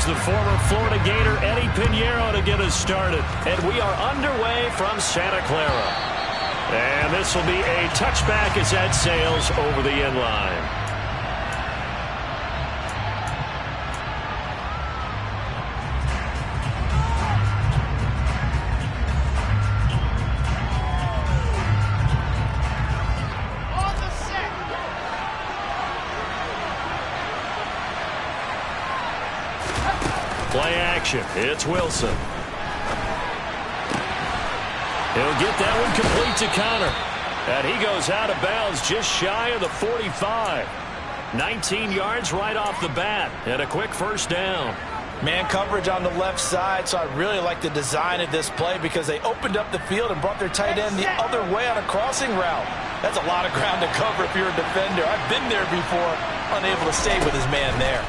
the former Florida Gator Eddie Pinheiro to get us started. And we are underway from Santa Clara. And this will be a touchback as that sails over the end line. Play action. It's Wilson. He'll get that one complete to Connor. And he goes out of bounds just shy of the 45. 19 yards right off the bat. And a quick first down. Man coverage on the left side, so I really like the design of this play because they opened up the field and brought their tight end the other way on a crossing route. That's a lot of ground to cover if you're a defender. I've been there before, unable to stay with his man there.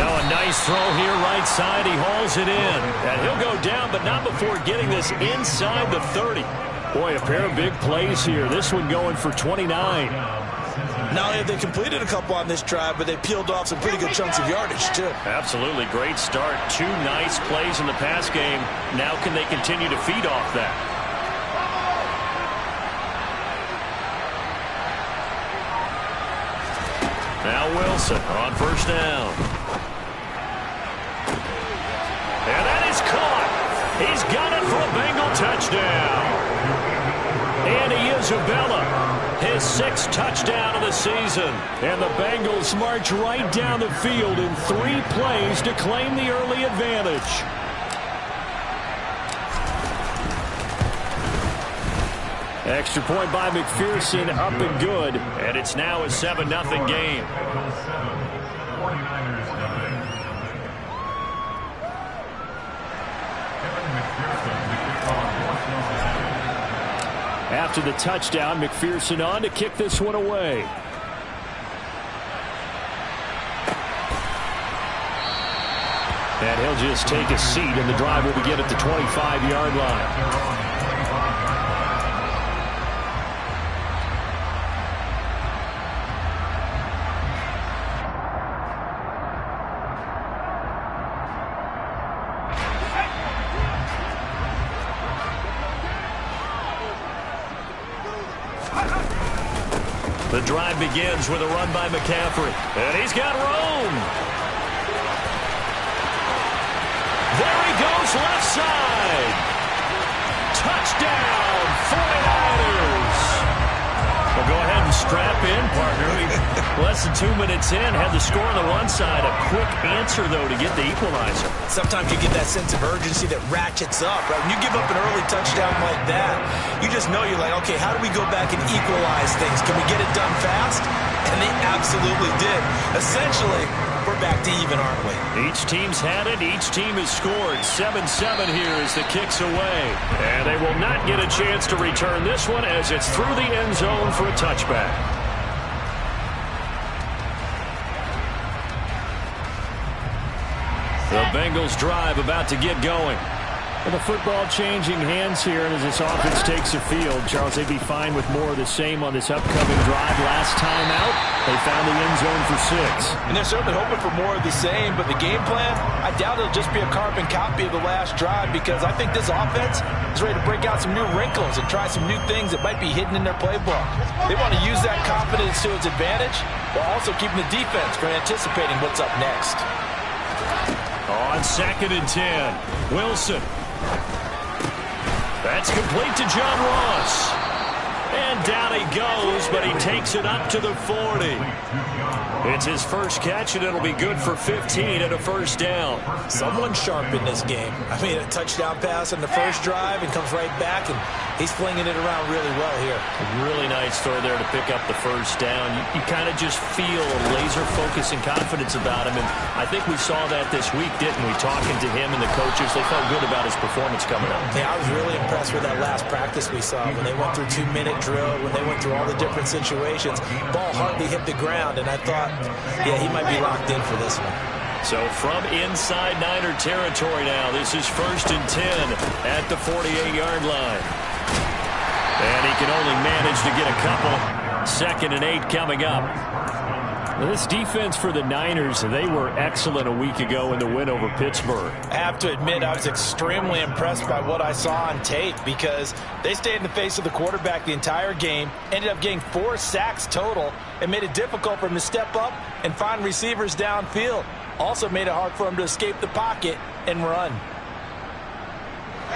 Now a nice throw here right side. He hauls it in. And he'll go down, but not before getting this inside the 30. Boy, a pair of big plays here. This one going for 29. Not only have they completed a couple on this drive, but they peeled off some pretty good chunks of yardage, too. Absolutely. Great start. Two nice plays in the pass game. Now can they continue to feed off that? Now Wilson on first down. And that is caught. He's got it for a Bengal touchdown. And Isabella, his 6th touchdown of the season. And the Bengals march right down the field in 3 plays to claim the early advantage. Extra point by McPherson, up and good. And it's now a 7-0 game. After the touchdown, McPherson on to kick this one away. And he'll just take a seat, and the drive will begin at the 25-yard line. The drive begins with a run by McCaffrey. And he's got room. There he goes, left side. Touchdown, 49ers. Well, go ahead and strap in, partner. Less than 2 minutes in, had the score on the one side. A quick answer, though, to get the equalizer. Sometimes you get that sense of urgency that ratchets up, right? When you give up an early touchdown like that, you just know you're like, okay, how do we go back and equalize things? Can we get it done fast? And they absolutely did. Essentially, we're back to even, aren't we? Each team's had it. Each team has scored. 7-7 here as the kick's away. And they will not get a chance to return this one as it's through the end zone for a touchback. The Bengals drive about to get going. And the football changing hands here, and as this offense takes the field, Charles, they'd be fine with more of the same on this upcoming drive. Last time out, they found the end zone for 6. And they're certainly hoping for more of the same, but the game plan, I doubt it'll just be a carbon copy of the last drive because I think this offense is ready to break out some new wrinkles and try some new things that might be hidden in their playbook. They want to use that confidence to its advantage while also keeping the defense from anticipating what's up next. On 2nd and 10, Wilson. That's complete to John Ross. And down he goes, but he takes it up to the 40. It's his first catch, and it'll be good for 15 and a first down. Someone sharp in this game. I mean, a touchdown pass on the first drive and comes right back, and he's flinging it around really well here. A really nice throw there to pick up the first down. You kind of just feel a laser focus and confidence about him, and I think we saw that this week, didn't we? Talking to him and the coaches, they felt good about his performance coming up. Yeah, I was really impressed with that last practice we saw when they went through 2-minute drill, when they went through all the different situations. Ball hardly hit the ground, and I thought, yeah, he might be locked in for this one. So from inside Niner territory now, this is 1st and 10 at the 48-yard line. And he can only manage to get a couple. 2nd and 8 coming up. This defense for the Niners, they were excellent a week ago in the win over Pittsburgh. I have to admit, I was extremely impressed by what I saw on tape because they stayed in the face of the quarterback the entire game, ended up getting 4 sacks total, and made it difficult for him to step up and find receivers downfield. Also made it hard for him to escape the pocket and run.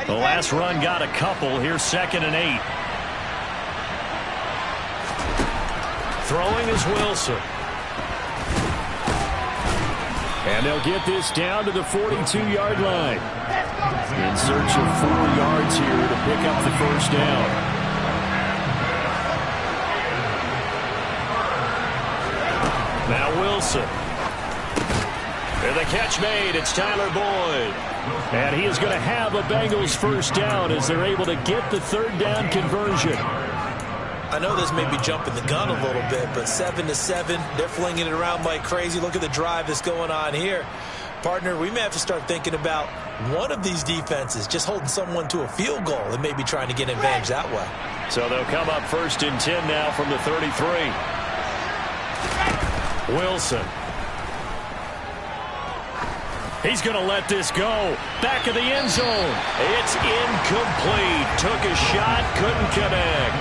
The last run got a couple. Here's 2nd and 8. Throwing is Wilson. And they'll get this down to the 42-yard line. In search of 4 yards here to pick up the first down. Now Wilson. And the catch made. It's Tyler Boyd. And he is going to have a Bengals first down as they're able to get the 3rd down conversion. I know this may be jumping the gun a little bit, but 7-7, they're flinging it around like crazy. Look at the drive that's going on here. Partner, we may have to start thinking about one of these defenses just holding someone to a field goal and maybe trying to get an advantage that way. So they'll come up 1st and 10 now from the 33. Wilson. He's going to let this go. Back of the end zone. It's incomplete. Took a shot, couldn't connect.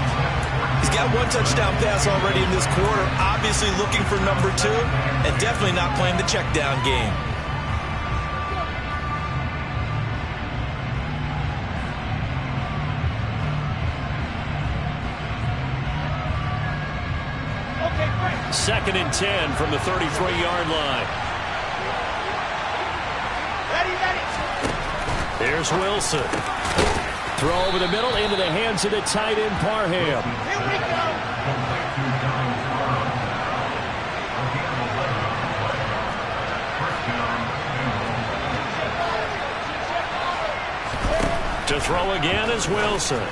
He's got 1 touchdown pass already in this quarter, obviously looking for number 2, and definitely not playing the check down game. Okay, great. 2nd and 10 from the 33-yard line. Ready. Here's Wilson. Throw over the middle into the hands of the tight end, Parham. Here we go. To throw again is Wilson.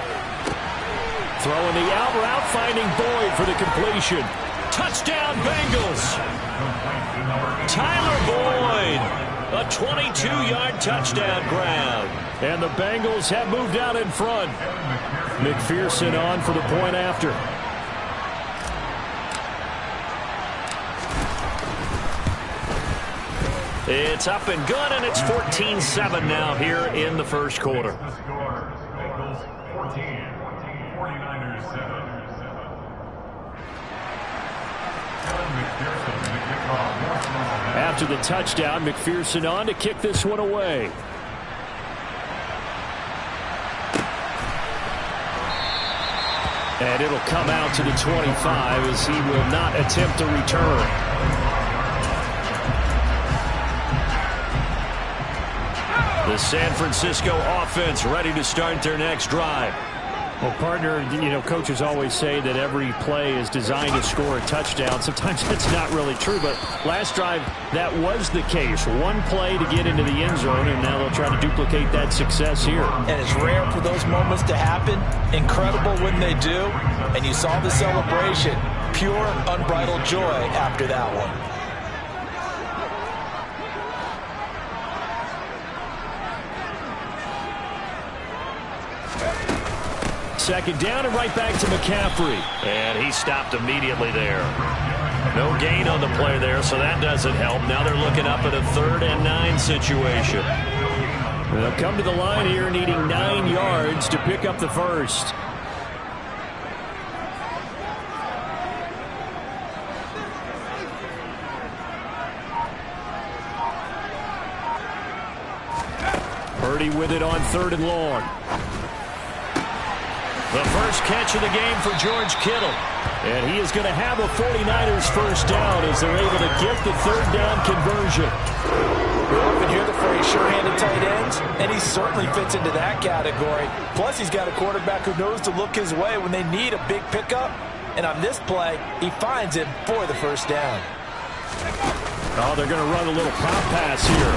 Throwing the out route, finding Boyd for the completion. Touchdown, Bengals. Tyler Boyd. A 22-yard touchdown grab. And the Bengals have moved out in front. McPherson on for the point after. It's up and good, and it's 14-7 now here in the first quarter. After the touchdown, McPherson on to kick this one away. And it'll come out to the 25 as he will not attempt to return. The San Francisco offense ready to start their next drive. Well, partner, you know, coaches always say that every play is designed to score a touchdown. Sometimes that's not really true, but last drive, that was the case. One play to get into the end zone, and now they'll try to duplicate that success here. And it's rare for those moments to happen. Incredible when they do. And you saw the celebration. Pure, unbridled joy after that one. Second down and right back to McCaffrey. And he stopped immediately there. No gain on the play there, so that doesn't help. Now they're looking up at a 3rd and 9 situation. They'll come to the line here needing 9 yards to pick up the first. Purdy with it on 3rd and long. The first catch of the game for George Kittle. And he is going to have a 49ers first down as they're able to get the 3rd down conversion. We often hear the phrase sure-handed tight ends, and he certainly fits into that category. Plus, he's got a quarterback who knows to look his way when they need a big pickup. And on this play, he finds him for the first down. Oh, they're going to run a little pop pass here.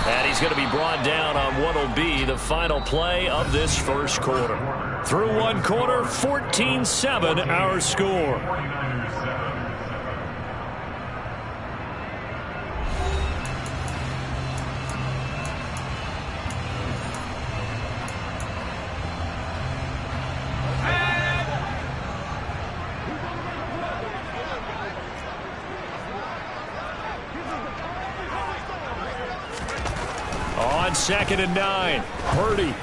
And he's going to be brought down on what will be the final play of this first quarter. Through one quarter, 14-7 our score. on 2nd and 9. Purdy.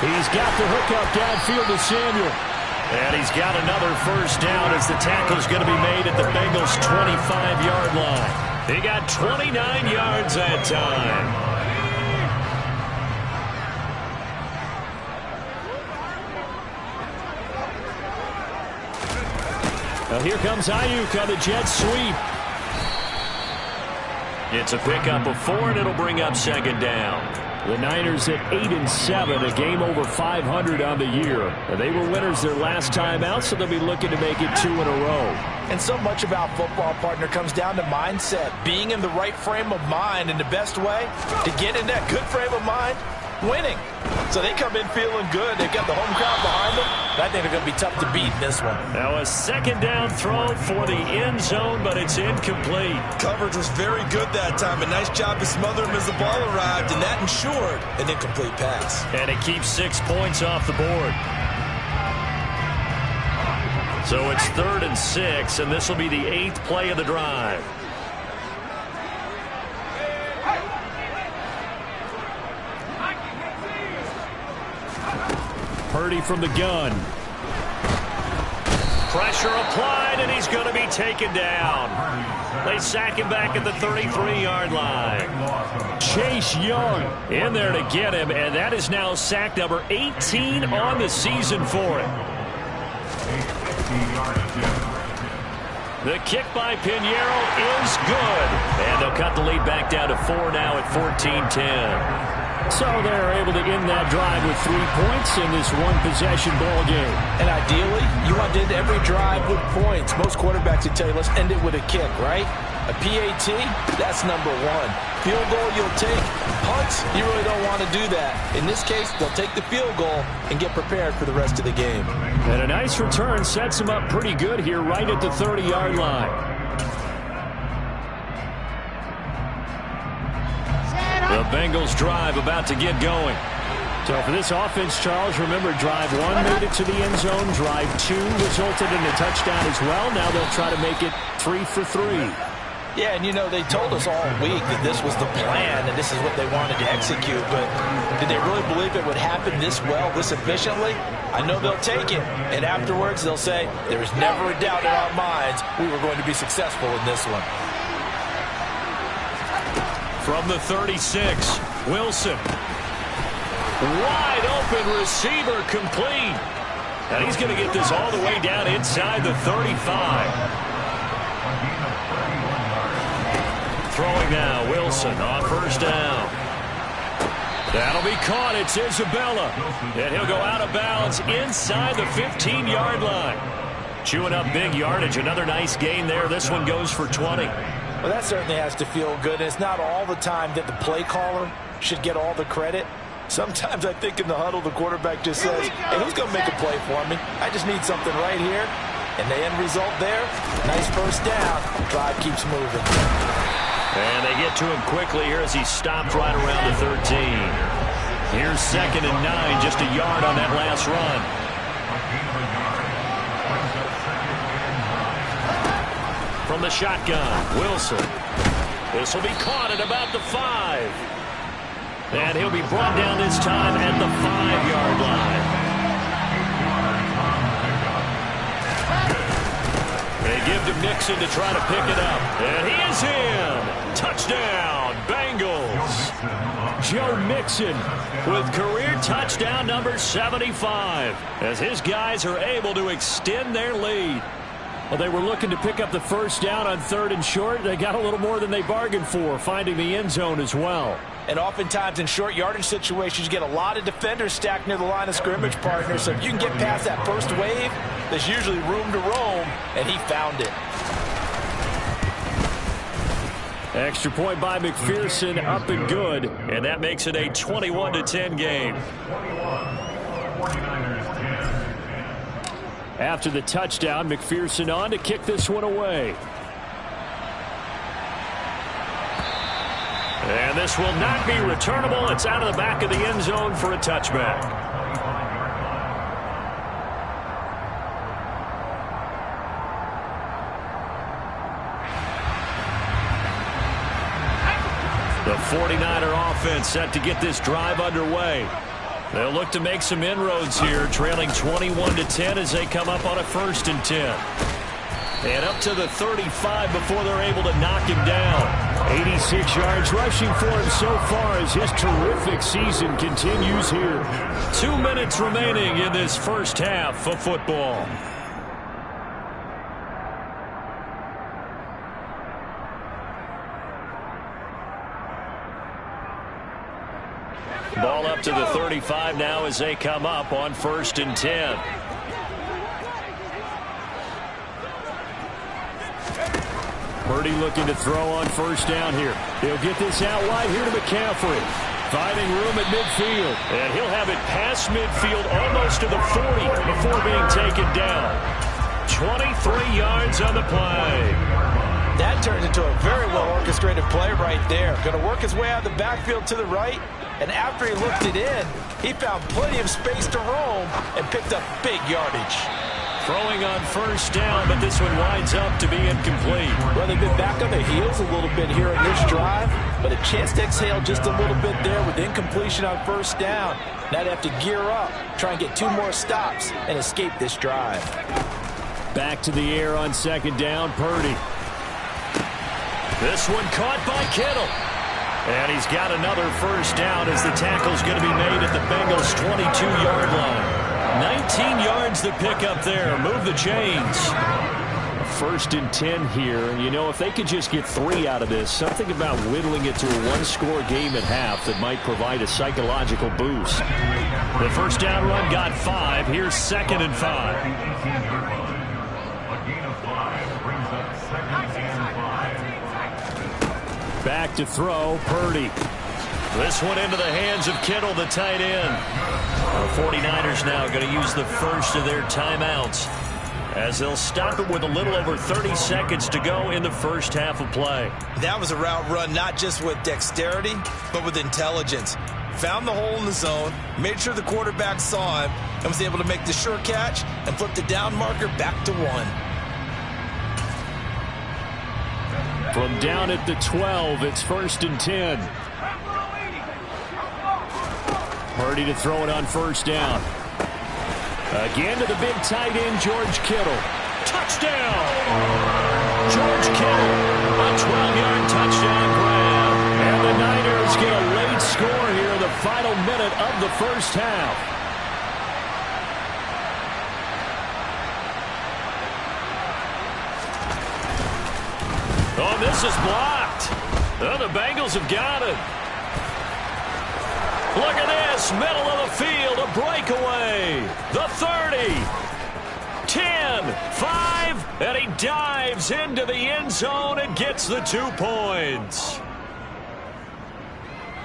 He's got the hookup downfield to Samuel. And he's got another first down as the tackle's going to be made at the Bengals' 25-yard line. He got 29 yards that time. Now here comes Ayuk on the jet sweep. It's a pickup of 4, and it'll bring up 2nd down. The Niners at 8-7, a game over 500 on the year. They were winners their last time out, so they'll be looking to make it 2 in a row. And so much about football, partner, comes down to mindset. Being in the right frame of mind, and the best way to get in that good frame of mind, winning. So they come in feeling good. They've got the home crowd behind them. And I think they're going to be tough to beat in this one. Now a 2nd down throw for the end zone, but it's incomplete. Coverage was very good that time. A nice job to smother him as the ball arrived, and that ensured an incomplete pass. And it keeps 6 points off the board. So it's 3rd and 6, and this will be the 8th play of the drive. Purdy from the gun. Pressure applied, and he's going to be taken down. They sack him back at the 33-yard line. Chase Young in there to get him, and that is now sack number 18 on the season for him. The kick by Pinheiro is good. And they'll cut the lead back down to 4 now at 14-10. So they're able to end that drive with 3 points in this one-possession ball game. And ideally, you want to end every drive with points. Most quarterbacks would tell you, let's end it with a kick, right? A PAT, that's number 1. Field goal you'll take. Punts, you really don't want to do that. In this case, they'll take the field goal and get prepared for the rest of the game. And a nice return sets them up pretty good here right at the 30-yard line. The Bengals drive about to get going. So for this offense, Charles, remember drive 1 made it to the end zone. Drive 2 resulted in a touchdown as well. Now they'll try to make it 3 for 3. Yeah, and you know, they told us all week that this was the plan and this is what they wanted to execute. But did they really believe it would happen this well, this efficiently? I know they'll take it. And afterwards, they'll say, there was never a doubt in our minds we were going to be successful in this one. From the 36, Wilson. Wide open receiver complete. And he's going to get this all the way down inside the 35. Throwing now, Wilson on first down. That'll be caught. It's Isabella. And he'll go out of bounds inside the 15-yard line. Chewing up big yardage. Another nice gain there. This one goes for 20. Well, that certainly has to feel good. It's not all the time that the play caller should get all the credit. Sometimes I think in the huddle, the quarterback just says, hey, who's going to make a play for me? I just need something right here. And the end result there, nice first down. Drive keeps moving. And they get to him quickly here as he stopped right around the 13. Here's 2nd and 9, just a yard on that last run. From the shotgun, Wilson. This will be caught at about the 5. And he'll be brought down this time at the 5-yard line. They give to Mixon to try to pick it up. And he is in. Touchdown, Bengals. Joe Mixon with career touchdown number 75. As his guys are able to extend their lead. Well, they were looking to pick up the first down on 3rd and short. They got a little more than they bargained for, finding the end zone as well. And oftentimes in short yardage situations, you get a lot of defenders stacked near the line of scrimmage, partner. So if you can get past that first wave, there's usually room to roam, and he found it. Extra point by McPherson, up and good. And that makes it a 21-10 game. After the touchdown, McPherson on to kick this one away. And this will not be returnable. It's out of the back of the end zone for a touchback. The 49er offense set to get this drive underway. They'll look to make some inroads here, trailing 21-10 as they come up on a 1st and 10. And up to the 35 before they're able to knock him down. 86 yards rushing for him so far as his terrific season continues here. 2 minutes remaining in this first half of football. Ball up to the 35 now as they come up on 1st and 10. Purdy looking to throw on 1st down here. He'll get this out wide here to McCaffrey. Finding room at midfield. And he'll have it past midfield almost to the 40 before being taken down. 23 yards on the play. That turns into a very well-orchestrated play right there. Going to work his way out of the backfield to the right. And after he looked it in, he found plenty of space to roam and picked up big yardage. Throwing on 1st down, but this one winds up to be incomplete. Well, they've been back on their heels a little bit here in this drive, but a chance to exhale just a little bit there with incompletion on 1st down. Now they have to gear up, try and get 2 more stops, and escape this drive. Back to the air on 2nd down, Purdy. This one caught by Kittle. And he's got another 1st down as the tackle's going to be made at the Bengals' 22-yard line. 19 yards to pick up there. Move the chains. 1st and 10 here. And, you know, if they could just get 3 out of this, something about whittling it to a 1-score game at half that might provide a psychological boost. The 1st down run got 5. Here's 2nd and 5. Back to throw, Purdy. This one into the hands of Kittle, the tight end. The 49ers now going to use the first of their timeouts as they'll stop it with a little over 30 seconds to go in the first half of play. That was a route run not just with dexterity, but with intelligence. Found the hole in the zone, made sure the quarterback saw him, and was able to make the sure catch and flip the down marker back to 1. From down at the 12, it's 1st and 10. Purdy to throw it on 1st down. Again to the big tight end, George Kittle. Touchdown! George Kittle, a 12-yard touchdown grab. And the Niners get a late score here in the final minute of the first half. Oh, this is blocked. Oh, the Bengals have got it. Look at this, middle of the field, a breakaway. The 30, 10, 5, and he dives into the end zone and gets the 2 points.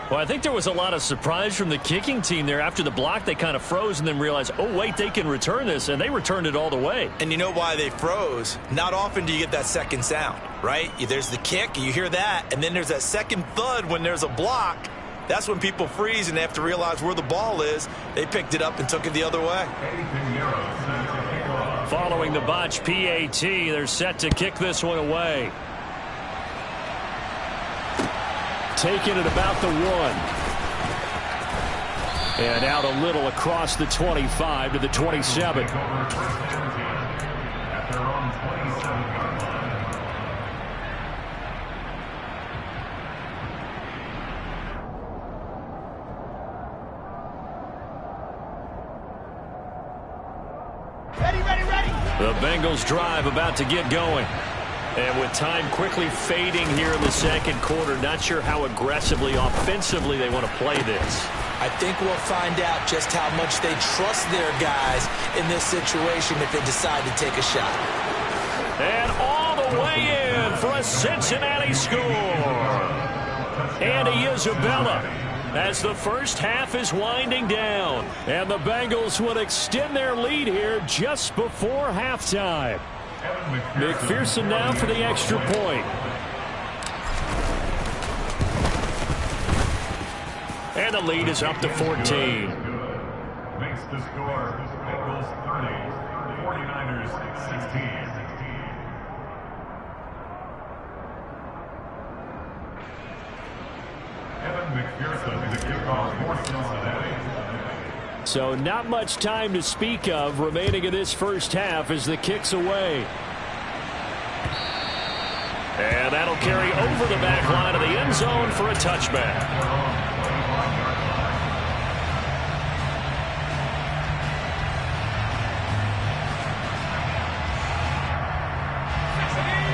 Well, I think there was a lot of surprise from the kicking team there. After the block, they kind of froze and then realized, oh, wait, they can return this, and they returned it all the way. And you know why they froze? Not often do you get that second sound, right? There's the kick, you hear that, and then there's that second thud when there's a block. That's when people freeze and they have to realize where the ball is. They picked it up and took it the other way. Following the botch PAT, they're set to kick this one away. Taking it about the 1. And out a little across the 25 to the 27. The Bengals drive about to get going. And with time quickly fading here in the second quarter, not sure how aggressively, offensively they want to play this. I think we'll find out just how much they trust their guys in this situation if they decide to take a shot. And all the way in for a Cincinnati score. Andy Isabella as the first half is winding down. And the Bengals would extend their lead here just before halftime. McPherson now for the extra point. And the lead is up to 14. Makes the score Bengals 30, 49ers 16. McPherson, the kickoff for Cincinnati. So not much time to speak of remaining in this first half as the kick's away. And that'll carry over the back line of the end zone for a touchback.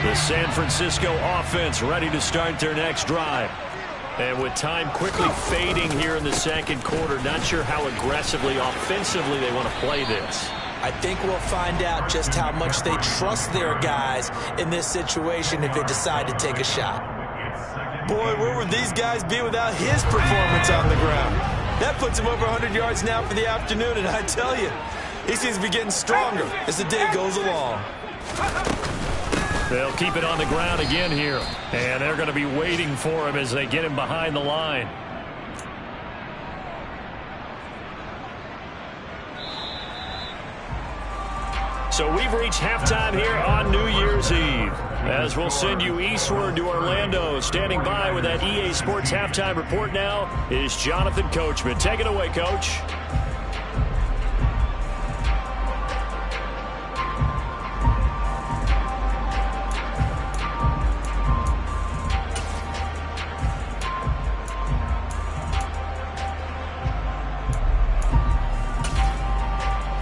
The San Francisco offense ready to start their next drive. And with time quickly fading here in the second quarter, not sure how aggressively, offensively they want to play this. I think we'll find out just how much they trust their guys in this situation if they decide to take a shot. Boy, where would these guys be without his performance on the ground? That puts him over 100 yards now for the afternoon, and I tell you, he seems to be getting stronger as the day goes along. They'll keep it on the ground again here, and they're going to be waiting for him as they get him behind the line. So we've reached halftime here on New Year's Eve, as we'll send you eastward to Orlando. Standing by with that EA Sports halftime report now is Jonathan Coachman. Take it away, Coach.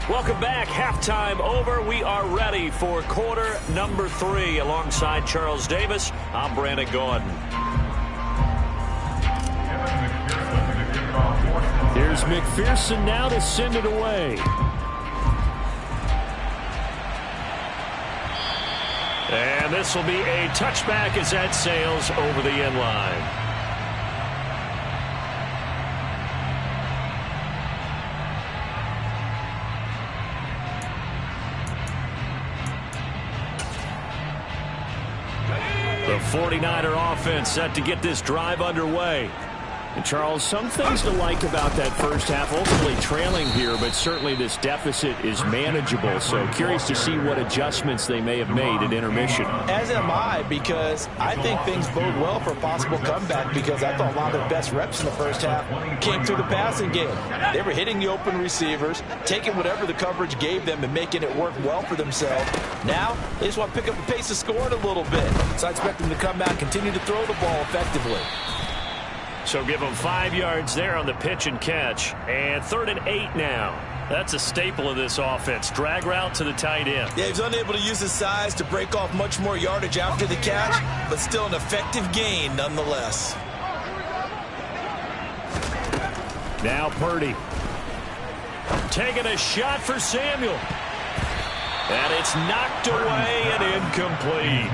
Welcome back. Halftime over. We are ready for quarter number 3. Alongside Charles Davis, I'm Brandon Gordon. Here's McPherson now to send it away. And this will be a touchback as that sails over the end line. The 49er offense set to get this drive underway. And Charles, some things to like about that first half, ultimately trailing here, but certainly this deficit is manageable. So curious to see what adjustments they may have made at intermission. As am I, because I think things bode well for a possible comeback, because I thought a lot of their best reps in the first half came through the passing game. They were hitting the open receivers, taking whatever the coverage gave them and making it work well for themselves. Now, they just want to pick up the pace of scoring a little bit. So I expect them to come back, continue to throw the ball effectively. So give him 5 yards there on the pitch and catch. And 3rd and 8 now. That's a staple of this offense. Drag route to the tight end. Yeah, he's unable to use his size to break off much more yardage after the catch, but still an effective gain nonetheless. Now Purdy. Taking a shot for Samuel. And it's knocked away and incomplete.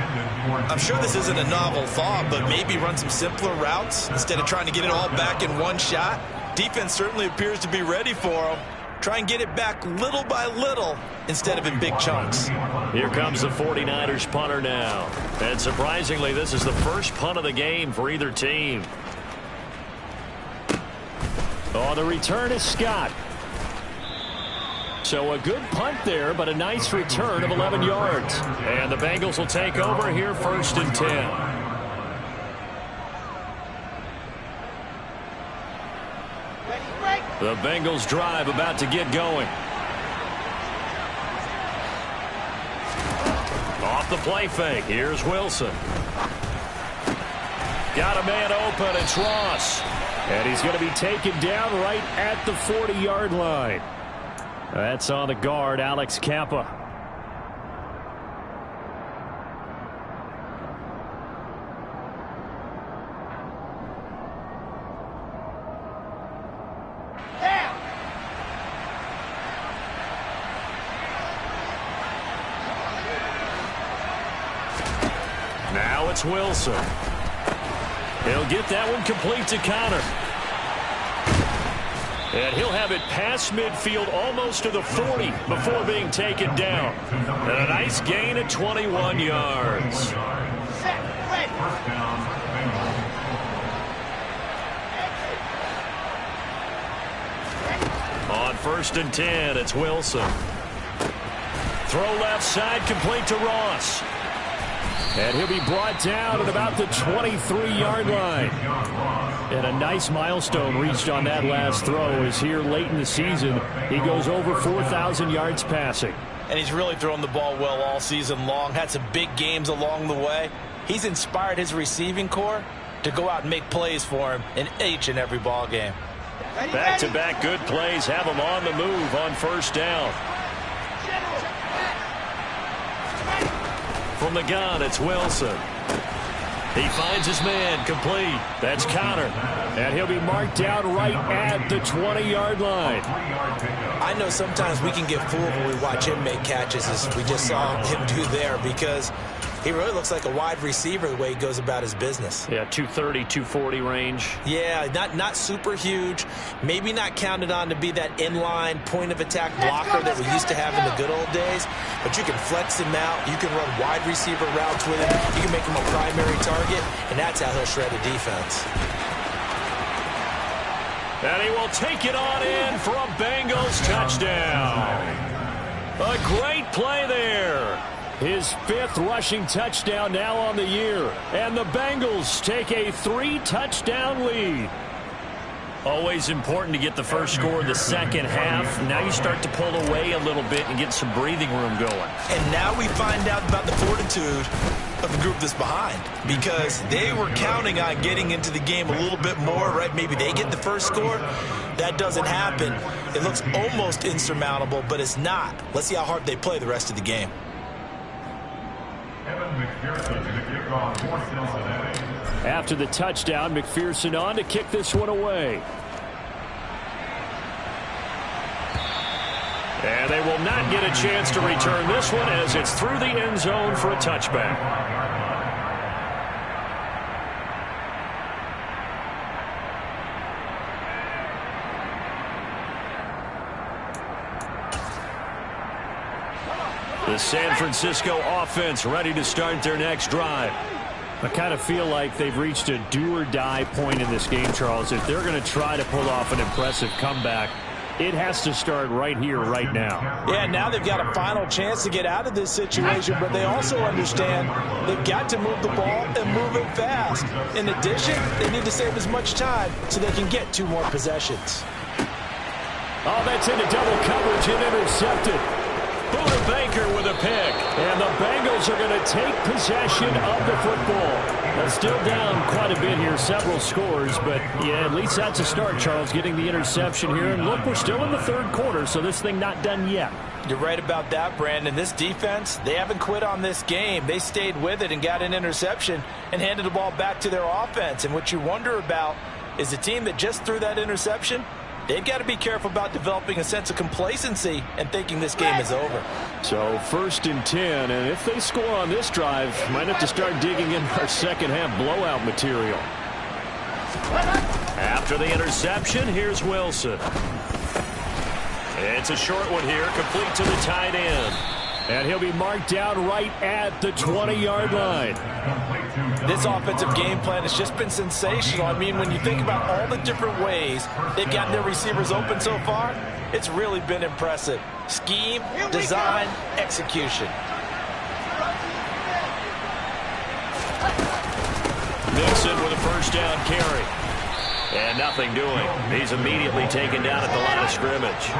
I'm sure this isn't a novel thought, but maybe run some simpler routes instead of trying to get it all back in one shot. Defense certainly appears to be ready for him. Try and get it back little by little instead of in big chunks. Here comes the 49ers punter now. And surprisingly, this is the first punt of the game for either team. Oh, the return is Scott. So a good punt there, but a nice return of 11 yards. And the Bengals will take over here 1st and 10. The Bengals drive about to get going. Off the play fake. Here's Wilson. Got a man open. It's Ross. And he's going to be taken down right at the 40-yard line. That's on the guard, Alex Kappa. Now it's Wilson. He'll get that one complete to Connor. And he'll have it past midfield almost to the 40 before being taken down. And a nice gain at 21 yards. On 1st and 10, it's Wilson. Throw left side complete to Ross. And he'll be brought down at about the 23-yard line. And a nice milestone reached on that last throw as here late in the season, he goes over 4,000 yards passing. And he's really thrown the ball well all season long. Had some big games along the way. He's inspired his receiving corps to go out and make plays for him in each and every ball game. Back-to-back good plays have him on the move on first down. From the gun, it's Wilson. He finds his man, complete. That's Connor. And he'll be marked down right at the 20-yard line. I know sometimes we can get fooled when we watch him make catches, as we just saw him do there, because he really looks like a wide receiver the way he goes about his business. Yeah, 230, 240 range. Yeah, not super huge. Maybe not counted on to be that inline point-of-attack blocker that we used to have in the good old days. But you can flex him out. You can run wide receiver routes with him. You can make him a primary target, and that's how he'll shred a defense. And he will take it on in for a Bengals touchdown. A great play there. His 5th rushing touchdown now on the year. And the Bengals take a 3-touchdown lead. Always important to get the first score of the second half. Now you start to pull away a little bit and get some breathing room going. And now we find out about the fortitude of the group that's behind, because they were counting on getting into the game a little bit more, right? Maybe they get the first score. That doesn't happen. It looks almost insurmountable, but it's not. Let's see how hard they play the rest of the game. After the touchdown, McPherson on to kick this one away. And they will not get a chance to return this one as it's through the end zone for a touchback. The San Francisco offense ready to start their next drive. I kind of feel like they've reached a do-or-die point in this game, Charles. If they're going to try to pull off an impressive comeback, it has to start right here, right now. Yeah, now they've got a final chance to get out of this situation, but they also understand they've got to move the ball and move it fast. In addition, they need to save as much time so they can get 2 more possessions. Oh, that's into double coverage and intercepted. Buda Baker with a pick. And the Bengals are going to take possession of the football. They're still down quite a bit here, several scores, but yeah, at least that's a start, Charles, getting the interception here. And look, we're still in the 3rd quarter, so this thing not done yet. You're right about that, Brandon. This defense, they haven't quit on this game. They stayed with it and got an interception and handed the ball back to their offense. And what you wonder about is the team that just threw that interception, they've got to be careful about developing a sense of complacency and thinking this game is over. So 1st and 10, and if they score on this drive, might have to start digging in our second half blowout material. After the interception, here's Wilson. It's a short one here, complete to the tight end. And he'll be marked down right at the 20-yard line. This offensive game plan has just been sensational. I mean, when you think about all the different ways they've gotten their receivers open so far, it's really been impressive. Scheme, design, execution. Mixon with a first down carry. And nothing doing. He's immediately taken down at the line of scrimmage.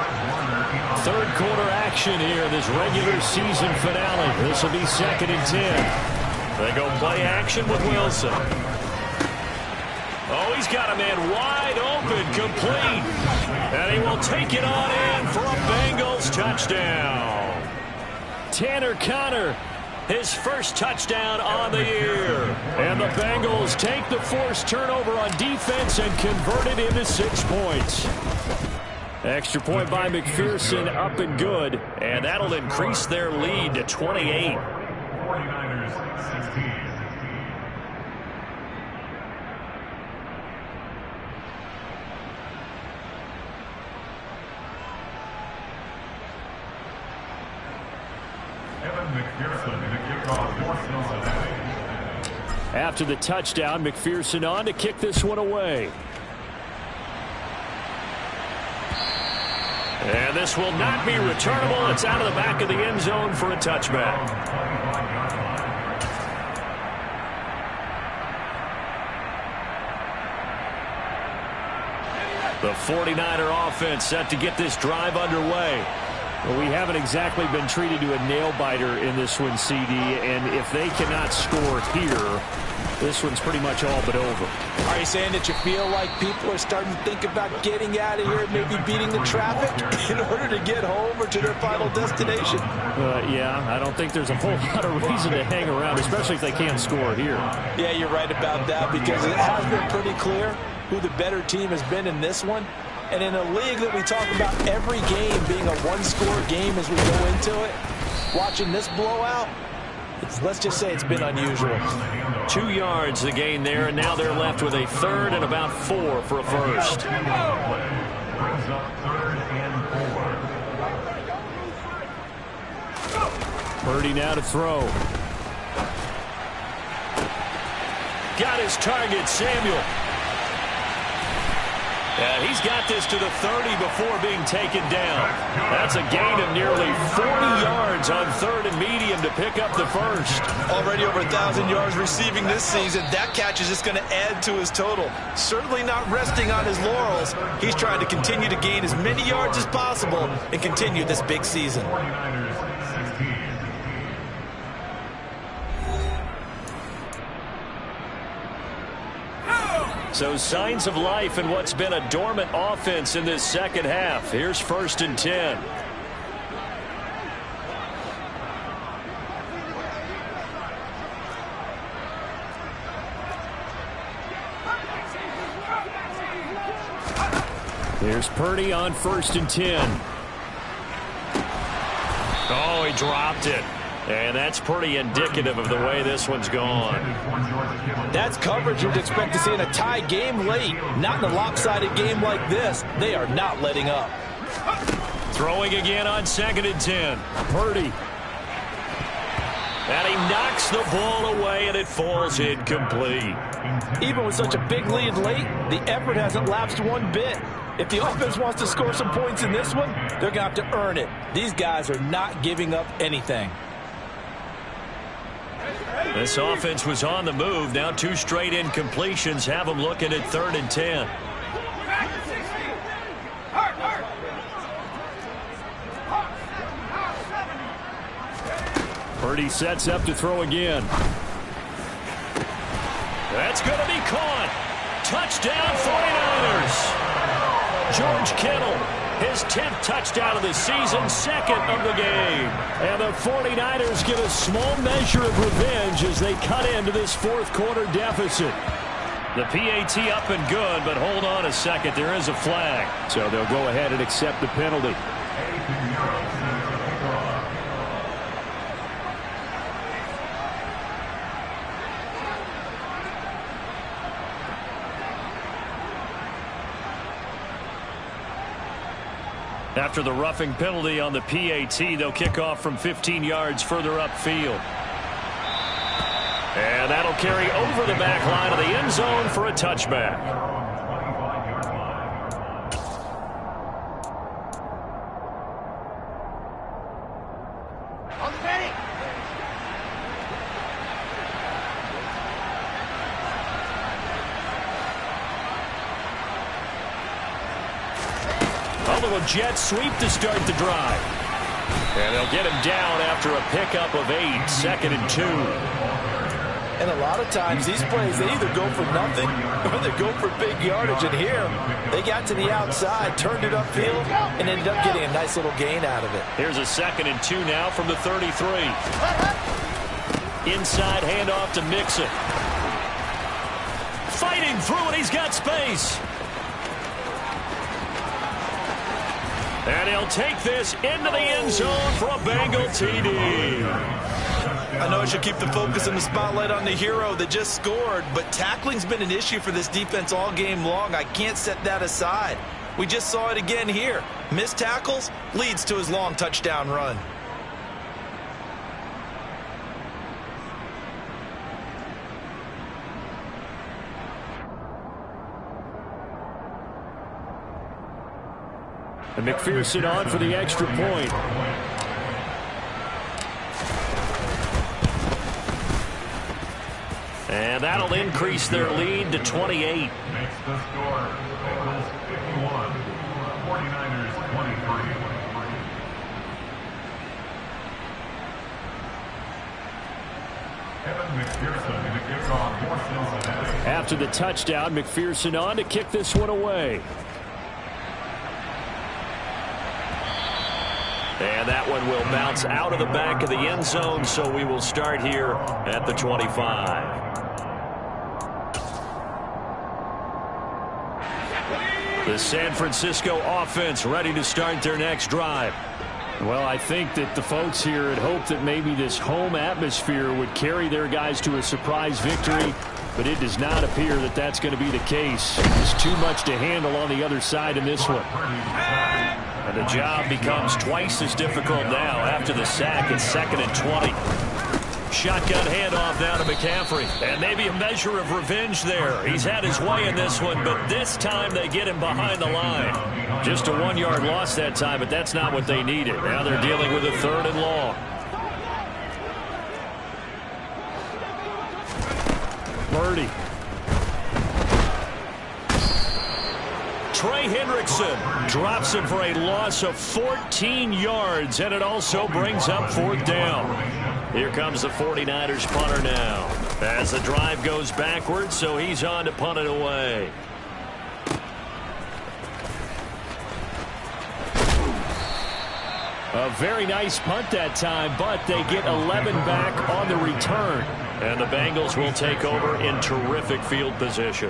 3rd quarter action here, this regular season finale. This will be 2nd and 10. They go play action with Wilson. Oh, he's got a man wide open, complete. And he will take it on in for a Bengals touchdown. Tanner Connor, his 1st touchdown on the year. And the Bengals take the forced turnover on defense and convert it into 6 points. Extra point by McPherson, up and good. And that'll increase their lead to 28. 49ers 16. After the touchdown, McPherson on to kick this one away. And this will not be returnable. It's out of the back of the end zone for a touchback. The 49er offense set to get this drive underway. Well, we haven't exactly been treated to a nail-biter in this one, CD, and if they cannot score here, this one's pretty much all but over. Are you saying that you feel like people are starting to think about getting out of here, maybe beating the traffic in order to get home or to their final destination? Yeah, I don't think there's a whole lot of reason to hang around, especially if they can't score here. Yeah, you're right about that, because it has been pretty clear who the better team has been in this one. And in a league that we talk about every game being a one-score game as we go into it, watching this blowout, let's just say it's been unusual. 2 yards the gain there, and now they're left with a third and about 4 for a first. Brings up 3rd and 4. Purdy now to throw. Got his target, Samuel. He's got this to the 30 before being taken down. That's a gain of nearly 40 yards on 3rd and medium to pick up the first. Already over 1,000 yards receiving this season. That catch is just going to add to his total. Certainly not resting on his laurels. He's trying to continue to gain as many yards as possible and continue this big season. 49ers 16. So signs of life in what's been a dormant offense in this second half. Here's 1st and 10. Here's Purdy on 1st and 10. Oh, he dropped it. And that's pretty indicative of the way this one's gone. That's coverage you'd expect to see in a tie game late. Not in a lopsided game like this. They are not letting up. Throwing again on 2nd and 10. Purdy. And he knocks the ball away, and it falls incomplete. Even with such a big lead late, the effort hasn't lapsed one bit. If the offense wants to score some points in this one, they're going to have to earn it. These guys are not giving up anything. This offense was on the move. Now 2 straight incompletions have them looking at 3rd and 10. Purdy sets up to throw again. That's going to be caught. Touchdown 49ers. George Kittle, his 10th touchdown of the season, 2nd of the game. And the 49ers get a small measure of revenge as they cut into this 4th quarter deficit. The PAT up and good, but hold on a second. There is a flag. So they'll go ahead and accept the penalty. After the roughing penalty on the PAT, they'll kick off from 15 yards further upfield. And that'll carry over the back line of the end zone for a touchback. A jet sweep to start the drive. And they'll get him down after a pickup of 8, 2nd and 2. And a lot of times these plays, they either go for nothing or they go for big yardage. And here, they got to the outside, turned it upfield, and ended up getting a nice little gain out of it. Here's a 2nd and 2 now from the 33. Inside handoff to Mixon. Fighting through it, he's got space. And he'll take this into the end zone for a Bengal TD. I know I should keep the focus and the spotlight on the hero that just scored, but tackling's been an issue for this defense all game long. I can't set that aside. We just saw it again here. Missed tackles leads to his long touchdown run. And McPherson on for the extra point. And that'll increase their lead to 28. Makes the score Bengals 51. McPherson to kick off for Cincinnati. After the touchdown, McPherson on to kick this one away. And that one will bounce out of the back of the end zone, so we will start here at the 25. The San Francisco offense ready to start their next drive. Well, I think that the folks here had hoped that maybe this home atmosphere would carry their guys to a surprise victory, but it does not appear that that's going to be the case. There's too much to handle on the other side in this one. And the job becomes twice as difficult now after the sack. It's 2nd and 20. Shotgun handoff now to McCaffrey. And maybe a measure of revenge there. He's had his way in this one, but this time they get him behind the line. Just a 1-yard loss that time, but that's not what they needed. Now they're dealing with a 3rd and long. Birdie. Trey Hendrickson drops him for a loss of 14 yards, and it also brings up 4th down. Here comes the 49ers punter now as the drive goes backwards, so he's on to punt it away. A very nice punt that time, but they get 11 back on the return. And the Bengals will take over in terrific field position.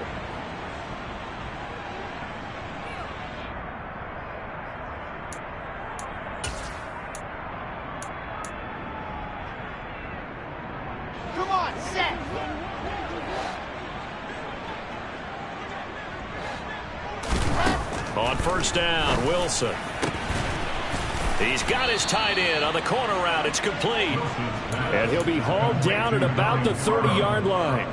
On 1st down, Wilson. He's got his tight end on the corner route. It's complete. And he'll be hauled down at about the 30-yard line.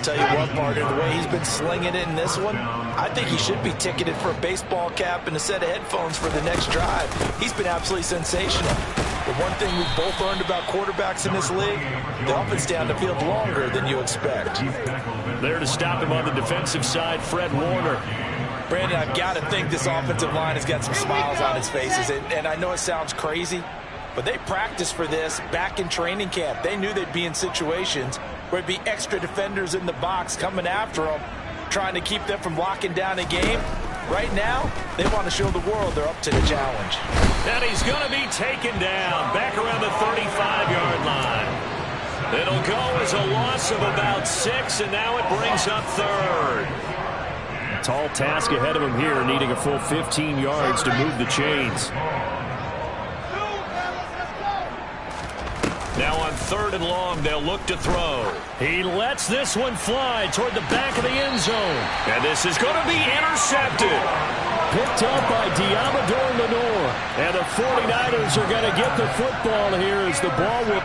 Tell you what, partner, the way he's been slinging it in this one, I think he should be ticketed for a baseball cap and a set of headphones for the next drive. He's been absolutely sensational. The one thing we've both learned about quarterbacks in this league, they often stay on the field longer than you expect. There to stop him on the defensive side, Fred Warner. Brandon, I've got to think this offensive line has got some smiles on its faces. And I know it sounds crazy, but they practiced for this back in training camp. They knew they'd be in situations where there'd be extra defenders in the box coming after them, trying to keep them from locking down a game. Right now, they want to show the world they're up to the challenge. And he's going to be taken down back around the 35-yard line. It'll go as a loss of about 6, and now it brings up 3rd. Tall task ahead of him here, needing a full 15 yards to move the chains. Now on 3rd and long, they'll look to throw. He lets this one fly toward the back of the end zone. And this is going to be intercepted. Picked up by Diamador Lenore. And the 49ers are going to get the football here as the ball will...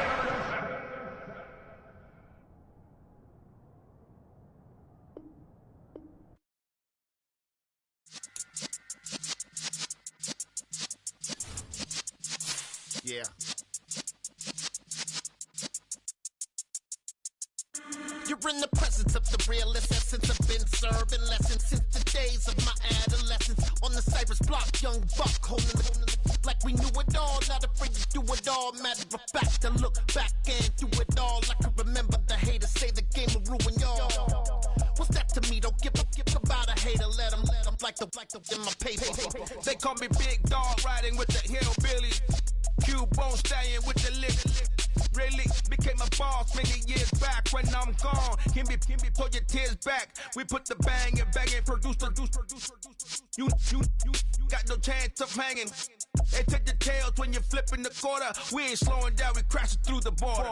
Yeah. You're in the presence of the realest essence. I've been serving lessons since the days of my adolescence. On the Cypress block, young buck holding the like we knew it all. Not afraid to do it all. Matter of fact, I look back and do it all. I can remember the haters say the game will ruin y'all. What's that to me? Don't give about a hater. Let them like the in my paper. They call me Big Dog, riding with the hillbillies. Q-Bone stallion with the lip. Really became a boss many years back. When I'm gone, can be pull your tears back. We put the bang and produce. You got no chance of hanging. They take the tails when you're flipping the quarter. We ain't slowing down, we crashing through the border.